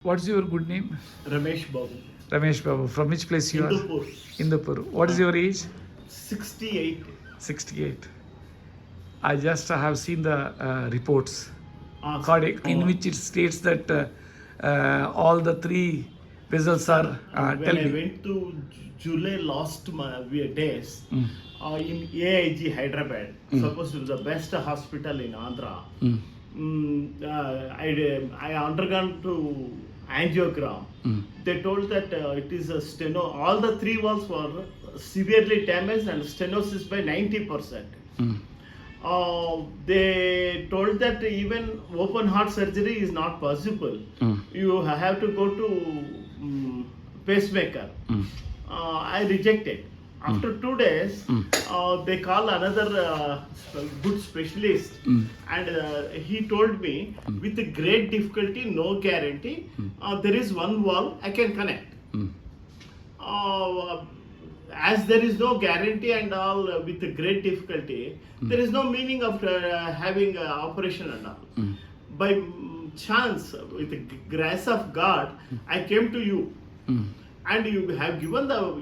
What's your good name? Ramesh Babu. Ramesh Babu. From which place you Hindupur. are? Indupur. What is your age? 68. 68. I just have seen the reports in which it states that all the three vessels are When I went to July last days in AIG Hyderabad, supposed to be the best hospital in Andhra. I undergone to angiogram. They told that it is a steno. All the three walls were severely damaged and stenosis by 90%. They told that even open heart surgery is not possible. You have to go to pacemaker. I rejected. After 2 days, they call another good specialist, and he told me with great difficulty, no guarantee, there is one valve I can connect. As there is no guarantee and all with great difficulty, there is no meaning of having operation and all. By chance, with the grace of God, I came to you. And you have given the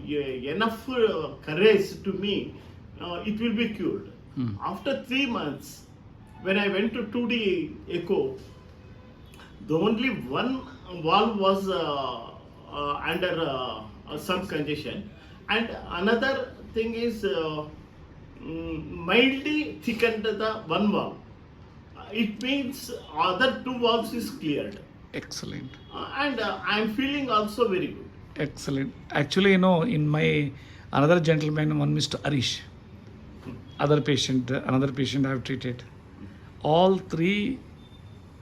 enough courage to me, it will be cured. After 3 months, when I went to 2D echo, the only one valve was under some congestion, and another thing is mildly thickened the one valve. It means other two valves is cleared. Excellent. And I am feeling also very good. Excellent. Actually, in my another gentleman, one Mr. Arish, another patient I have treated. All three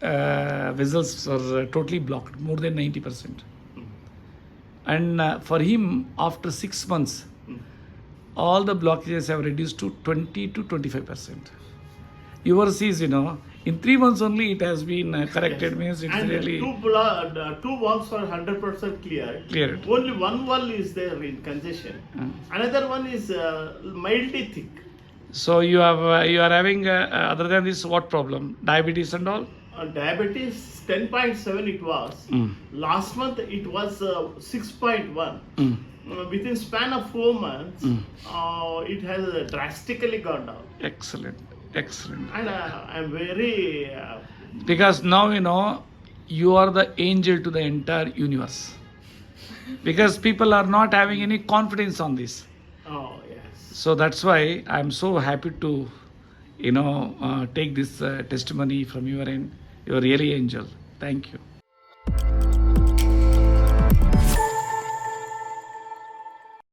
vessels are totally blocked, more than 90%. And for him, after 6 months, all the blockages have reduced to 20 to 25%. Yours is, in 3 months only it has been corrected. Yes. Means it's and really... two valves are 100% cleared. Only one valve is there in congestion. Another one is mildly thick. So you are having, other than this, what problem? Diabetes and all? Diabetes 10.7 it was. Last month it was 6.1. Within span of 4 months, it has drastically gone down. Excellent. And I'm very... because now, you are the angel to the entire universe. Because people are not having any confidence on this. Oh, yes. So that's why I'm so happy to, take this testimony from your end. You're really angel. Thank you.